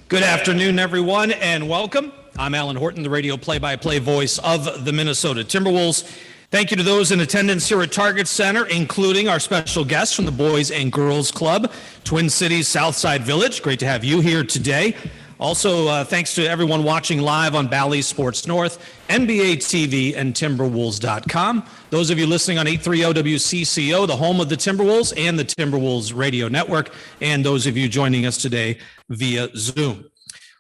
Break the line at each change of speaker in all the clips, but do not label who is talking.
Good afternoon, everyone, and welcome. I'm Alan Horton, the radio play-by-play voice of the Minnesota Timberwolves. Thank you to those in attendance here at Target Center, including our special guests from the Boys and Girls Club, Twin Cities Southside Village. Great to have you here today. Also, thanks to everyone watching live on Bally Sports North, NBA TV, and Timberwolves.com. Those of you listening on 830 WCCO, the home of the Timberwolves and the Timberwolves Radio Network, and those of you joining us today via Zoom.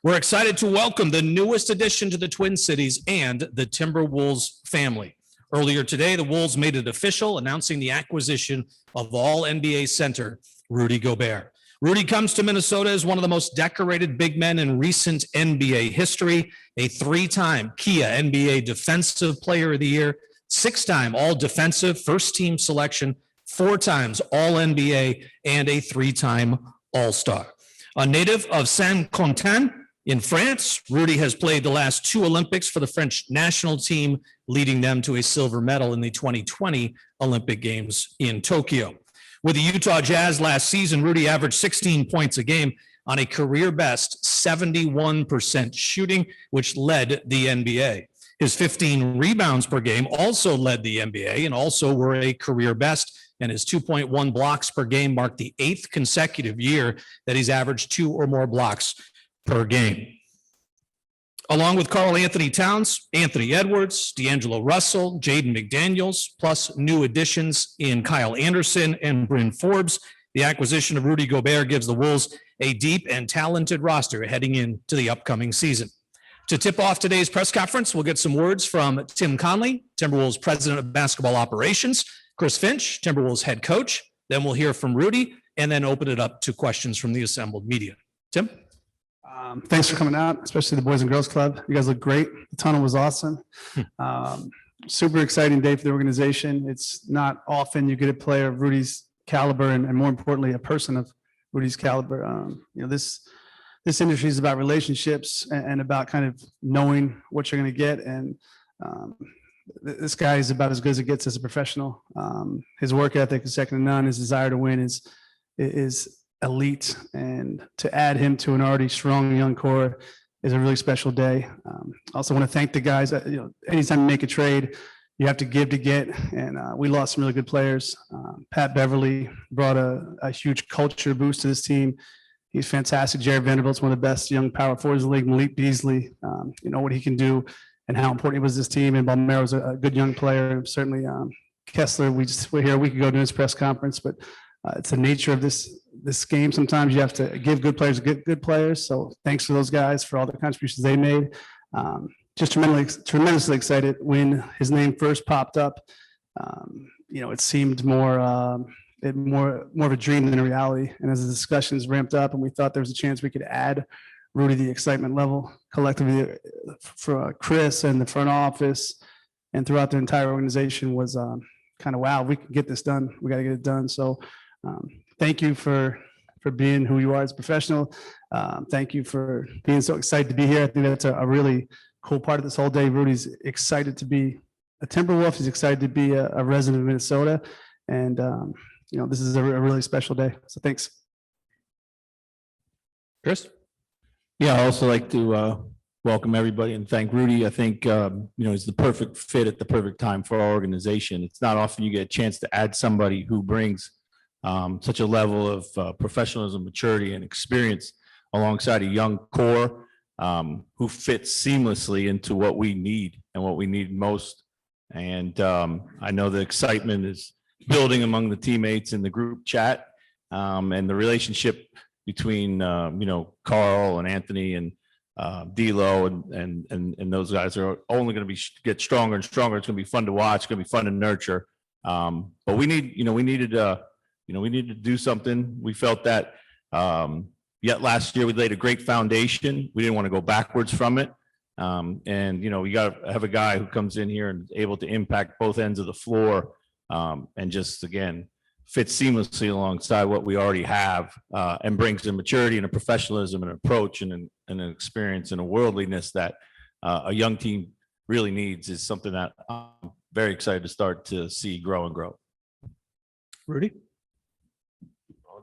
We're excited to welcome the newest addition to the Twin Cities and the Timberwolves family. Earlier today, the Wolves made it official, announcing the acquisition of All-NBA center Rudy Gobert. Rudy comes to Minnesota as one of the most decorated big men in recent NBA history, a three-time Kia NBA Defensive Player of the Year, six-time All-Defensive First-Team Selection, four times All-NBA, and a three-time All-Star. A native of Saint-Quentin in France, Rudy has played the last two Olympics for the French national team, leading them to a silver medal in the 2020 Olympic Games in Tokyo. With the Utah Jazz last season, Rudy averaged 16 points a game on a career-best 71% shooting, which led the NBA. His 15 rebounds per game also led the NBA and also were a career best, and his 2.1 blocks per game marked the eighth consecutive year that he's averaged two or more blocks per game. Along with Karl Anthony Towns, Anthony Edwards, D'Angelo Russell, Jaden McDaniels, plus new additions in Kyle Anderson and Bryn Forbes, the acquisition of Rudy Gobert gives the Wolves a deep and talented roster heading into the upcoming season. To tip off today's press conference, we'll get some words from Tim Conley, Timberwolves President of Basketball Operations, Chris Finch, Timberwolves head coach. Then we'll hear from Rudy and then open it up to questions from the assembled media. Tim?
Thanks for coming out, especially the Boys and Girls Club. You guys look great. The tunnel was awesome. Super exciting day for the organization. It's not often you get a player of Rudy's caliber and more importantly, a person of Rudy's caliber. This industry is about relationships and about kind of knowing what you're going to get. And this guy is about as good as it gets as a professional. His work ethic is second to none. His desire to win is elite, and to add him to an already strong young core is a really special day. Also want to thank the guys. Anytime you make a trade, you have to give to get, and we lost some really good players. Pat Beverly brought a huge culture boost to this team. He's fantastic. Jared Vanderbilt's one of the best young power forwards in the league. Malik Beasley, what he can do and how important he was to this team. And Balmero's a good young player. Certainly Kessler, we're here a week ago doing his press conference, but it's the nature of this game. Sometimes you have to give good players get good players. So thanks to those guys for all the contributions they made. Just tremendously excited when his name first popped up. It seemed more of a dream than a reality. And as the discussions ramped up and we thought there was a chance we could add Rudy, the excitement level collectively for Chris and the front office and throughout the entire organization was kind of, wow, we can get this done. We got to get it done. So thank you for being who you are as a professional. Thank you for being so excited to be here. I think that's a really cool part of this whole day. Rudy's excited to be a Timberwolf. He's excited to be a resident of Minnesota. And, this is a really special day. So thanks.
Chris?
Yeah, I also like to welcome everybody and thank Rudy. I think, he's the perfect fit at the perfect time for our organization. It's not often you get a chance to add somebody who brings such a level of professionalism, maturity, and experience alongside a young core who fits seamlessly into what we need and what we need most. And I know the excitement is building among the teammates in the group chat, and the relationship between Karl and Anthony and D'Lo and those guys are only going to get stronger and stronger. It's going to be fun to watch. It's going to be fun to nurture. But we needed to do something. We felt that yet last year we laid a great foundation. We didn't want to go backwards from it. You got to have a guy who comes in here and is able to impact both ends of the floor, and just, again, fits seamlessly alongside what we already have, and brings a maturity and a professionalism and an approach and an experience and a worldliness that a young team really needs, is something that I'm very excited to start to see grow and grow.
Rudy?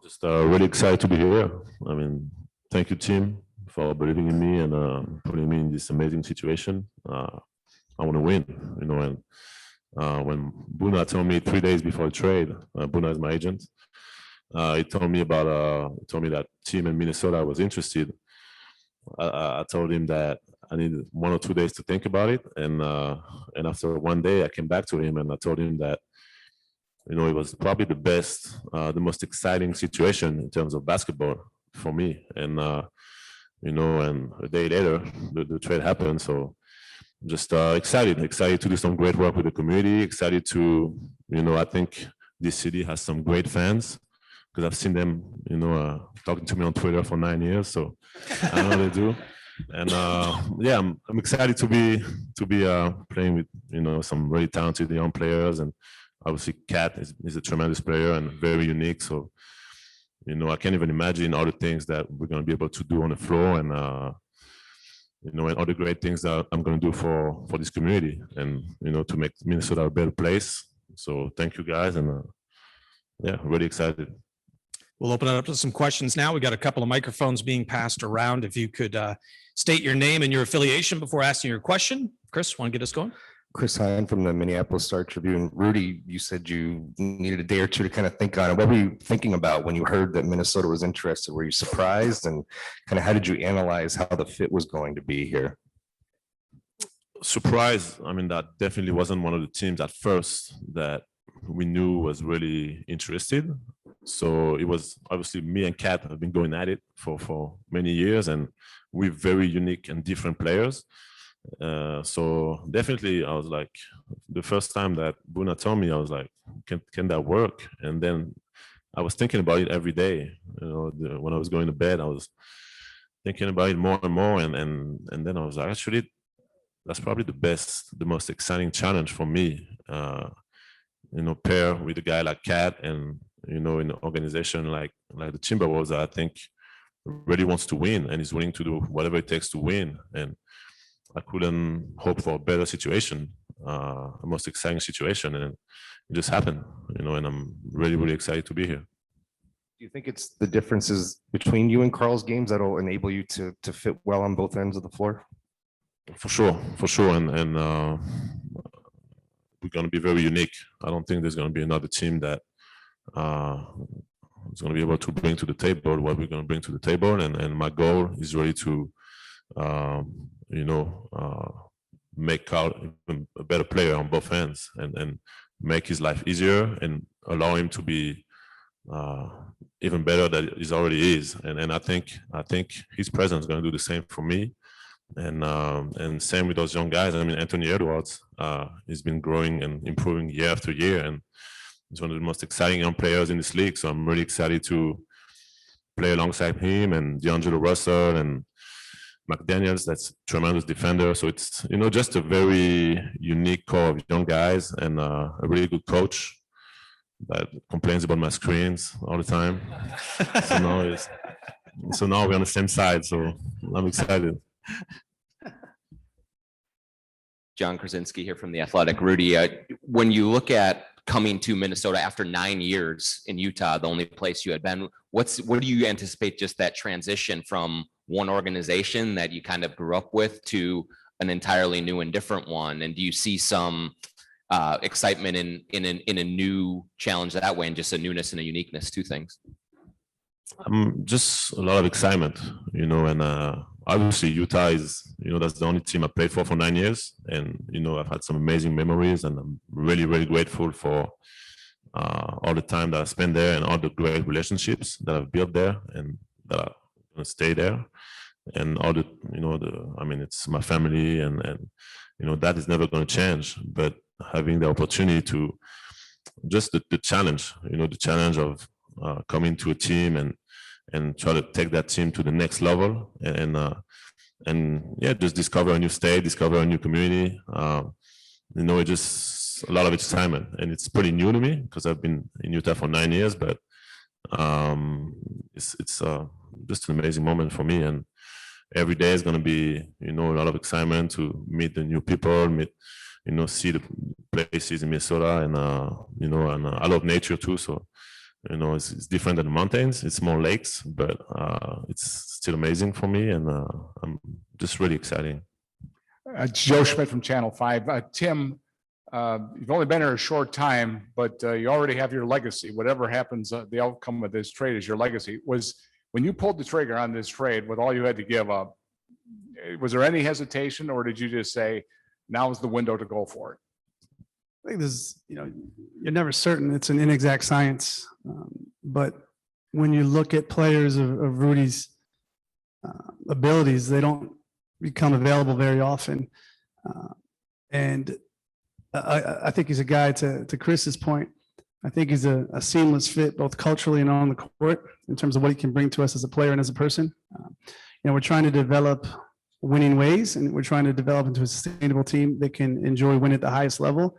Just really excited to be here. I mean, thank you, Tim, for believing in me and putting me in this amazing situation. I want to win, and when Buna told me 3 days before the trade, Buna is my agent, he told me that team in Minnesota was interested. I told him that I needed 1 or 2 days to think about it. And after 1 day, I came back to him and I told him that, it was probably the best, the most exciting situation in terms of basketball for me. And, and a day later, the trade happened. So just excited to do some great work with the community, excited to, I think this city has some great fans because I've seen them, talking to me on Twitter for 9 years. So I know they do. And yeah, I'm excited to be playing with, some really talented young players. And obviously Kat is a tremendous player and very unique. So, I can't even imagine all the things that we're going to be able to do on the floor and, and all the great things that I'm going to do for this community and, to make Minnesota a better place. So thank you guys. And yeah, really excited.
We'll open it up to some questions now. We got a couple of microphones being passed around. If you could state your name and your affiliation before asking your question. Chris, want to get us going?
Chris Hine from the Minneapolis Star Tribune. Rudy, you said you needed a day or two to kind of think on it. What were you thinking about when you heard that Minnesota was interested? Were you surprised, and kind of how did you analyze how the fit was going to be here?
Surprised. I mean, that definitely wasn't one of the teams at first that we knew was really interested. So it was obviously me and Kat have been going at it for many years, and we're very unique and different players. So definitely I was like, the first time that Buna told me, I was like, can that work? And then I was thinking about it every day. When I was going to bed, I was thinking about it more and more. And then I was like, actually, that's probably the most exciting challenge for me. Pair with a guy like Kat and, in an organization like the Timberwolves that I think really wants to win and is willing to do whatever it takes to win. And I couldn't hope for a better situation, a most exciting situation, and it just happened, and I'm really, really excited to be here.
Do you think it's the differences between you and Carl's games that'll enable you to fit well on both ends of the floor?
For sure. And we're going to be very unique. I don't think there's going to be another team that is going to be able to bring to the table what we're going to bring to the table. And my goal is really to, make Carl even a better player on both ends and make his life easier and allow him to be even better than he already is. And I think his presence is going to do the same for me. And same with those young guys. I mean, Anthony Edwards, he's been growing and improving year after year, and he's one of the most exciting young players in this league. So I'm really excited to play alongside him and D'Angelo Russell and McDaniels. That's a tremendous defender. So it's just a very unique core of young guys and a really good coach that complains about my screens all the time. So now we're on the same side. So I'm excited.
John Krasinski here from The Athletic. Rudy, when you look at coming to Minnesota after 9 years in Utah, the only place you had been, what do you anticipate just that transition from one organization that you kind of grew up with to an entirely new and different one? And do you see some excitement in a new challenge that way, and just a newness and a uniqueness to things?
Just a lot of excitement, and obviously Utah is, that's the only team I played for 9 years. And, I've had some amazing memories, and I'm really, really grateful for all the time that I spent there and all the great relationships that I've built there and that are going to stay there. And all the, it's my family and that is never going to change. But having the opportunity to just the challenge, the challenge of coming to a team and try to take that team to the next level and yeah, just discover a new state, discover a new community. It's just a lot of excitement, and it's pretty new to me because I've been in Utah for 9 years, but it's just an amazing moment for me. And every day is going to be, a lot of excitement to meet the new people, see the places in Minnesota, and and I love nature too. So it's different than the mountains. It's more lakes, but it's still amazing for me, and I'm just really exciting.
It's Joe Schmidt from Channel 5. Tim, you've only been here a short time, but you already have your legacy. Whatever happens, the outcome of this trade is your legacy. When you pulled the trigger on this trade with all you had to give up, was there any hesitation, or did you just say, now is the window to go for it?
I think this, you're never certain. It's an inexact science. But when you look at players of Rudy's abilities, they don't become available very often. And I think he's a guy, to Chris's point, I think he's a seamless fit, both culturally and on the court, in terms of what he can bring to us as a player and as a person. We're trying to develop winning ways, and we're trying to develop into a sustainable team that can enjoy win at the highest level.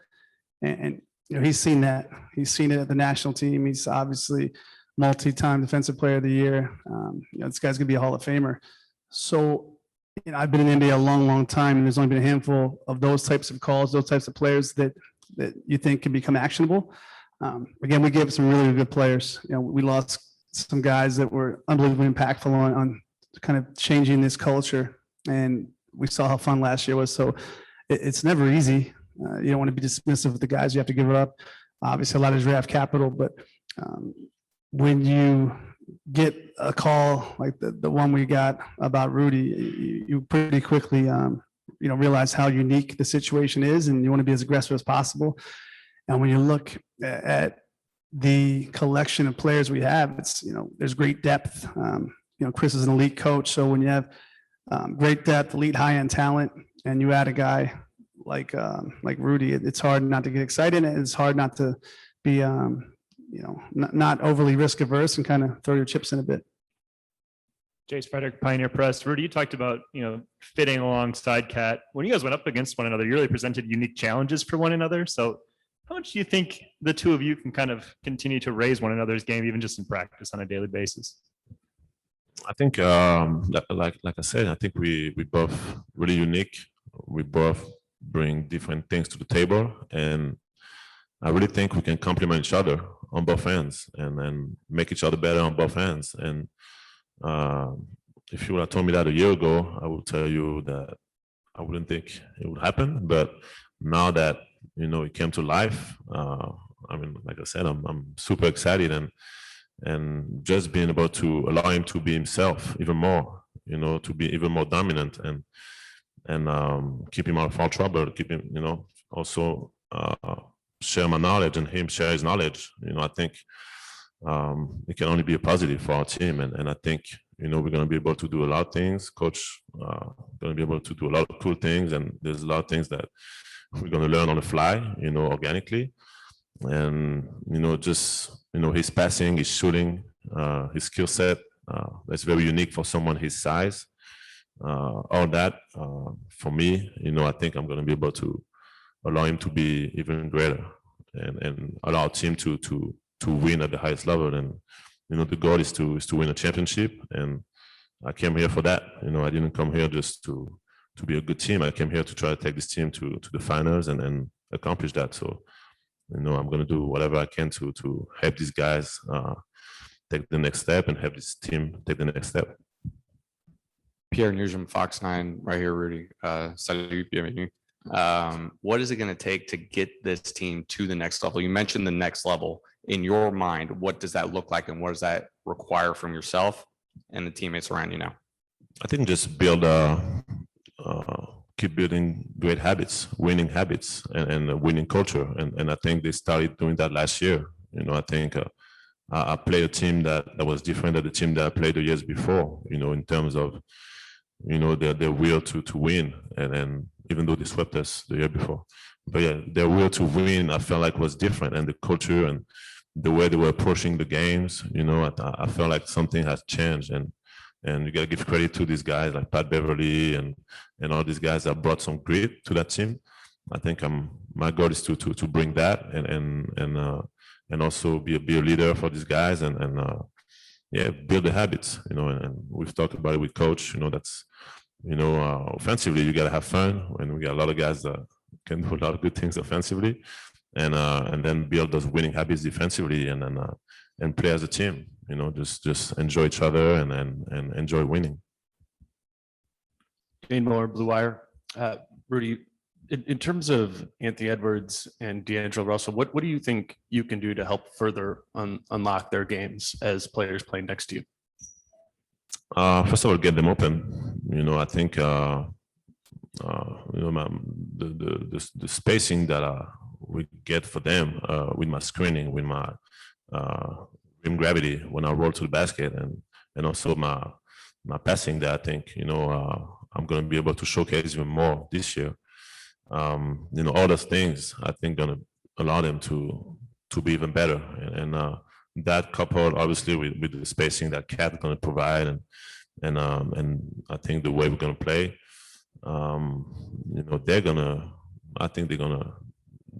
And he's seen that. He's seen it at the national team. He's obviously multi-time defensive player of the year. This guy's gonna be a Hall of Famer. So, I've been in the NBA a long, long time, and there's only been a handful of those types of calls, those types of players that you think can become actionable. Again, we gave some really good players. We lost some guys that were unbelievably impactful on kind of changing this culture, and we saw how fun last year was. So it's never easy. You don't want to be dismissive of the guys you have to give it up. Obviously, a lot of draft capital, but when you get a call like the one we got about Rudy, you pretty quickly realize how unique the situation is, and you want to be as aggressive as possible. And when you look at the collection of players we have, it's there's great depth. Chris is an elite coach, so when you have great depth, elite high-end talent, and you add a guy like Rudy, it's hard not to get excited, and it's hard not to be not overly risk averse and kind of throw your chips in a bit.
Jace Frederick, Pioneer Press. Rudy, you talked about fitting alongside Cat. When you guys went up against one another, you really presented unique challenges for one another. So how much do you think the two of you can kind of continue to raise one another's game, even just in practice on a daily basis?
I think, like I said, I think we both really unique. We both bring different things to the table, and I really think we can complement each other on both ends and make each other better on both ends. And if you would have told me that a year ago, I would tell you that I wouldn't think it would happen. But now that it came to life, like I said, I'm super excited, and just being able to allow him to be himself even more, to be even more dominant, and keep him out of foul trouble, keep him, also share my knowledge and him share his knowledge. I think it can only be a positive for our team, and I think we're going to be able to do a lot of things. Coach going to be able to do a lot of cool things, and there's a lot of things that we're going to learn on the fly, organically. And his passing, his shooting, his skill set, that's very unique for someone his size. All that for me, I think I'm going to be able to allow him to be even greater, and allow our team to win at the highest level. And the goal is to win a championship, and I came here for that. I didn't come here just to be a good team. I came here to try to take this team to the finals and accomplish that. So I'm going to do whatever I can to help these guys take the next step and help this team take the next step.
Pierre Nugent, Fox 9, right here, Rudy. Salut, bienvenue. What is it going to take to get this team to the next level? You mentioned the next level. In your mind, what does that look like, and what does that require from yourself and the teammates around you now?
I think just keep building great habits, winning habits, and a winning culture. And I think they started doing that last year. I think I played a team that was different than the team that I played the years before, in terms of, their will to win. And even though they swept us the year before, but yeah, their will to win, I felt like was different, and the culture and the way they were approaching the games, I felt like something has changed. And you got to give credit to these guys like Pat Beverly and all these guys that brought some grit to that team. I think my goal is to bring that and also be a leader for these guys and build the habits, and we've talked about it with coach, that's, offensively, you got to have fun, and we got a lot of guys that can do a lot of good things offensively, and then build those winning habits defensively, and then and play as a team. Just enjoy each other and enjoy winning.
Dane Miller, Blue Wire. Rudy, in terms of Anthony Edwards and D'Angelo Russell, what do you think you can do to help further unlock their games as players playing next to you?
First of all, get them open. I think the spacing that we get for them with my screening, with my rim gravity when I roll to the basket, and also my passing that I think I'm going to be able to showcase even more this year. All those things I think going to allow them to be even better, and that coupled obviously with the spacing that Cat is going to provide, and I think the way we're going to play, I think they're gonna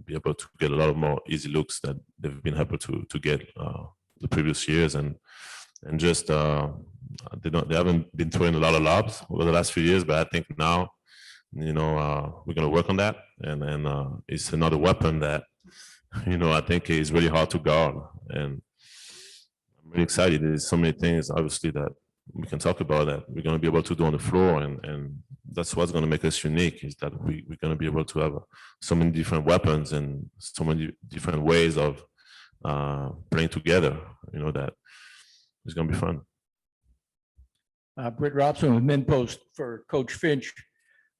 be able to get a lot of more easy looks that they've been able to get the previous years, and just they haven't been throwing a lot of lobs over the last few years, but I think now we're gonna work on that, and it's another weapon that I think is really hard to guard, and I'm really excited. There's so many things obviously that we can talk about that we're going to be able to do on the floor, and that's what's going to make us unique, is that we're going to be able to have so many different weapons and so many different ways of playing together, that it's going to be fun.
Britt Robson with MinPost for Coach Finch.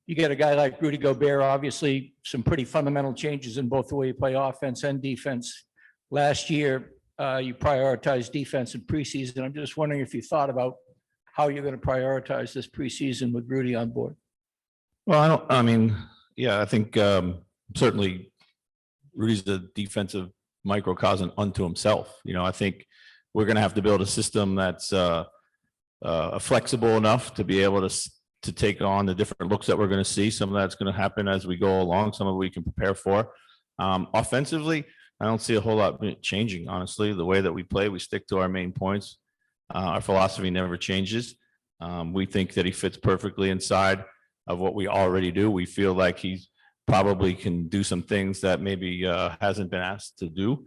You get a guy like Rudy Gobert, obviously some pretty fundamental changes in both the way you play offense and defense. Last year, you prioritized defense in preseason. I'm just wondering if you thought about how you're going to prioritize this preseason with Rudy on board.
Well, I think certainly Rudy's a defensive microcosm unto himself. I think we're going to have to build a system that's flexible enough to be able to take on the different looks that we're going to see. Some of that's going to happen as we go along. Some of it we can prepare for. Offensively, I don't see a whole lot changing, honestly. The way that we play, we stick to our main points. Our philosophy never changes. We think that he fits perfectly inside of what we already do. We feel like he probably can do some things that maybe hasn't been asked to do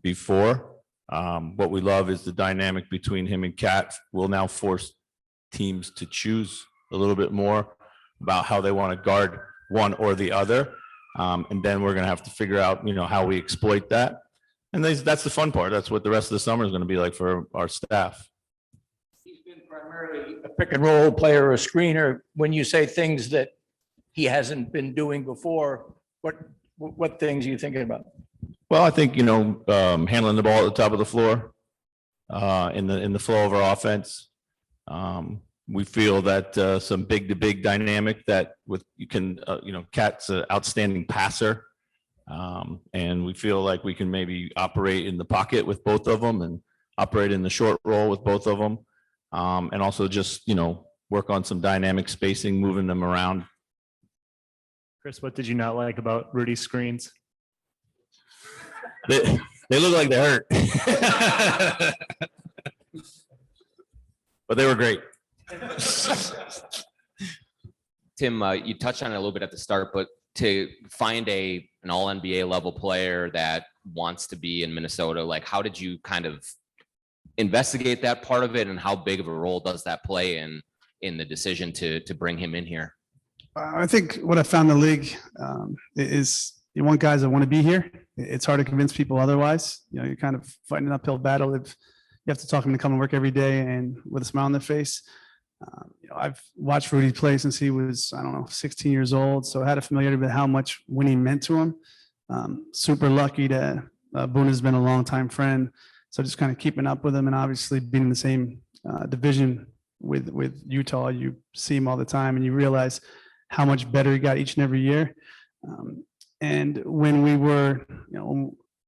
before. What we love is the dynamic between him and Cat. Will now force teams to choose a little bit more about how they want to guard one or the other. And then we're going to have to figure out, how we exploit that. And that's the fun part. That's what the rest of the summer is going to be like for our staff.
He's been primarily a pick and roll player or a screener. When you say things that he hasn't been doing before, what things are you thinking about?
Well, I think, handling the ball at the top of the floor, in the flow of our offense. We feel that some big to big dynamic that Cat's an outstanding passer. And we feel like we can maybe operate in the pocket with both of them and operate in the short roll with both of them. And also just, work on some dynamic spacing, moving them around.
Chris, what did you not like about Rudy's screens?
They look like they hurt. But they were great.
Tim, you touched on it a little bit at the start, but to find an all NBA level player that wants to be in Minnesota, like how did you kind of investigate that part of it, and how big of a role does that play in the decision to bring him in here?
I think what I found in the league is you want guys that want to be here. It's hard to convince people otherwise. You're kind of fighting an uphill battle if you have to talk them to come and work every day and with a smile on their face. I've watched Rudy play since he was, 16 years old. So I had a familiarity with how much winning meant to him. Super lucky to, Boona's been a longtime friend. So just kind of keeping up with him, and obviously being in the same division with Utah, you see him all the time and you realize how much better he got each and every year. And when we were,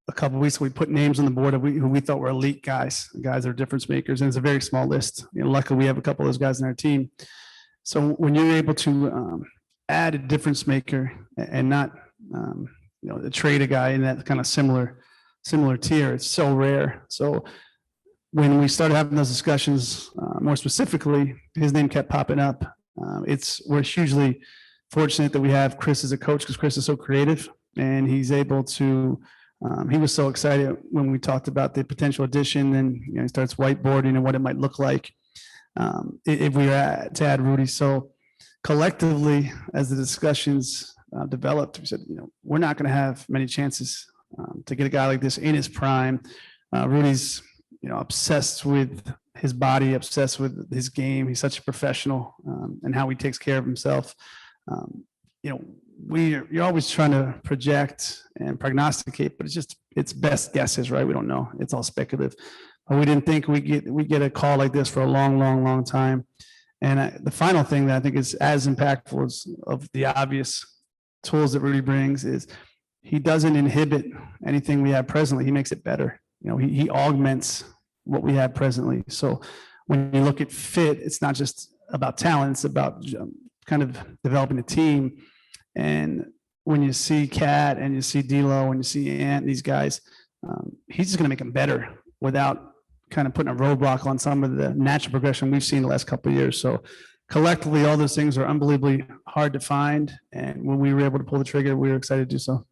a couple of weeks ago, we put names on the board of who we thought were elite guys that are difference makers. And it's a very small list. Luckily, we have a couple of those guys in our team. So when you're able to add a difference maker and not, trade a guy in that kind of similar tier, it's so rare. So when we started having those discussions, more specifically, his name kept popping up. We're hugely fortunate that we have Chris as a coach, because Chris is so creative and he's able to He was so excited when we talked about the potential addition, and he starts whiteboarding and what it might look like if we were to add Rudy. So collectively, as the discussions developed, we said, we're not going to have many chances to get a guy like this in his prime. Rudy's, obsessed with his body, obsessed with his game. He's such a professional and how he takes care of himself. You're always trying to project and prognosticate, but it's best guesses, right? We don't know. It's all speculative. But we didn't think we get a call like this for a long time. And the final thing that I think is as impactful as of the obvious tools that Rudy brings is he doesn't inhibit anything we have presently. He makes it better. He augments what we have presently. So when you look at fit, it's not just about talent, it's about kind of developing a team. And when you see Cat and you see D'Lo and you see Ant, these guys, he's just going to make them better without kind of putting a roadblock on some of the natural progression we've seen the last couple of years. So collectively, all those things are unbelievably hard to find. And when we were able to pull the trigger, we were excited to do so.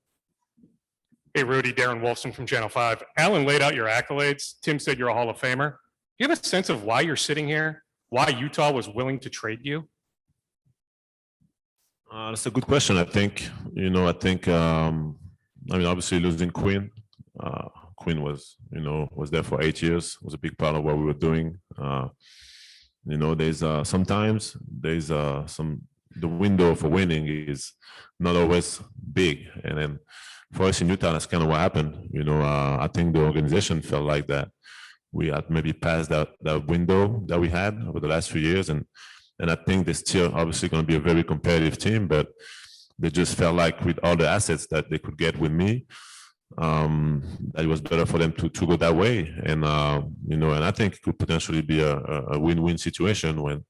Hey, Rudy, Darren Wolfson from Channel 5. Alan laid out your accolades. Tim said you're a Hall of Famer. Do you have a sense of why you're sitting here? Why Utah was willing to trade you?
That's a good question. I think, obviously losing Quinn. Quinn was there for 8 years, was a big part of what we were doing. There's sometimes the window for winning is not always big. And then for us in Utah, that's kind of what happened. I think the organization felt like that we had maybe passed that window that we had over the last few years. And I think they're still obviously going to be a very competitive team, but they just felt like with all the assets that they could get with me, that it was better for them to go that way. And, and I think it could potentially be a win-win situation when,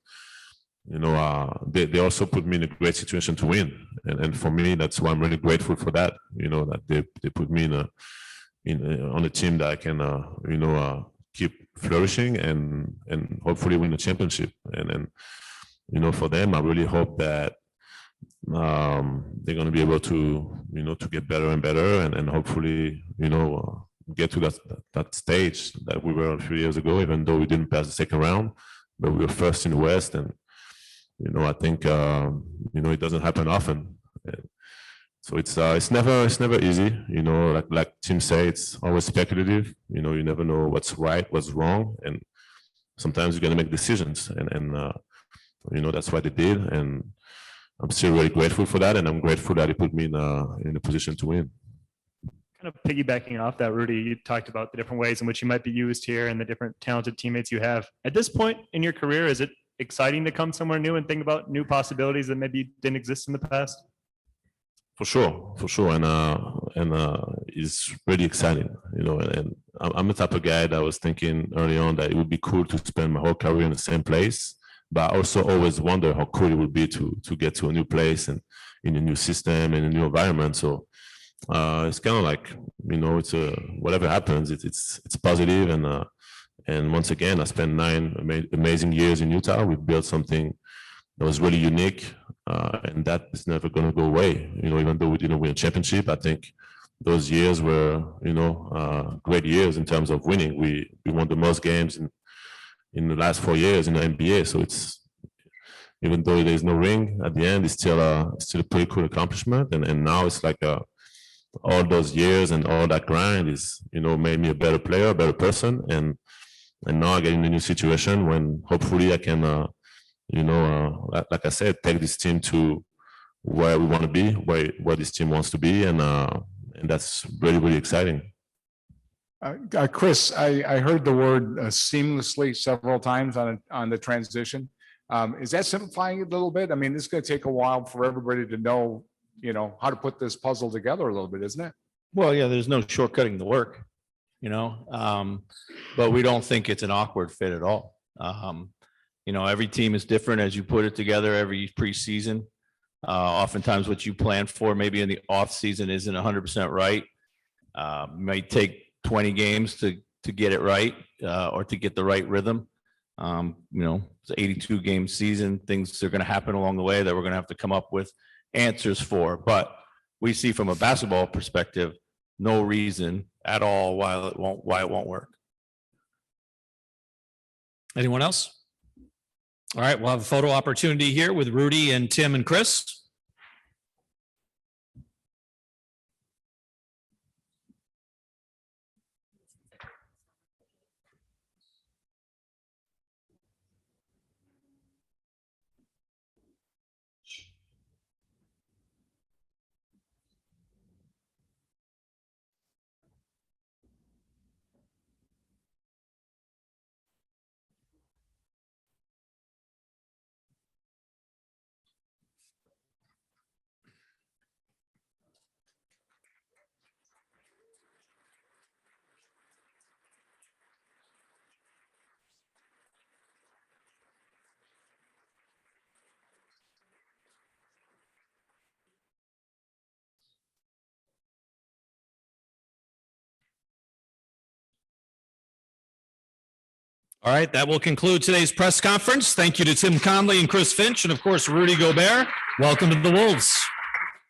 they also put me in a great situation to win. And for me, that's why I'm really grateful for that, that they put me on a team that I can, keep flourishing and hopefully win the championship. And for them, I really hope that they're going to be able to, to get better and better and hopefully, get to that stage that we were a few years ago, even though we didn't pass the second round, but we were first in the West. And, I think, it doesn't happen often. So it's never easy, like Tim said, it's always speculative. You never know what's right, what's wrong. And sometimes you're going to make decisions and that's what they did. And I'm still really grateful for that. And I'm grateful that he put me in a position to win.
Kind of piggybacking off that, Rudy, you talked about the different ways in which you might be used here and the different talented teammates you have. At this point in your career, is it exciting to come somewhere new and think about new possibilities that maybe didn't exist in the past?
For sure. And it's really exciting, and I'm the type of guy that was thinking early on that it would be cool to spend my whole career in the same place. But I also always wonder how cool it would be to get to a new place and in a new system and a new environment. So it's kind of like, it's whatever happens, it's positive. And once again, I spent 9 amazing years in Utah. We built something that was really unique, and that is never going to go away. Even though we didn't win a championship, I think those years were, great years in terms of winning. We won the most games in the last 4 years in the NBA. So it's, even though there's no ring at the end, it's still a pretty cool accomplishment. And now it's like all those years and all that grind is, made me a better player, a better person. And now I get in a new situation when hopefully I can, like I said, take this team to where we want to be, where this team wants to be. And that's really, really exciting.
Chris, I heard the word seamlessly several times on the transition. Is that simplifying it a little bit? I mean, this is going to take a while for everybody to know, how to put this puzzle together a little bit, isn't it?
Well, yeah, there's no shortcutting the work, but we don't think it's an awkward fit at all. Every team is different as you put it together every preseason. Oftentimes what you plan for maybe in the off season isn't 100% right. Might take 20 games to get it right or to get the right rhythm. It's an 82 game season. Things are going to happen along the way that we're going to have to come up with answers for. But we see from a basketball perspective, no reason at all why it won't work.
Anyone else? All right, we'll have a photo opportunity here with Rudy and Tim and Chris. All right, that will conclude today's press conference. Thank you to Tim Conley and Chris Finch, and of course, Rudy Gobert. Welcome to the Wolves.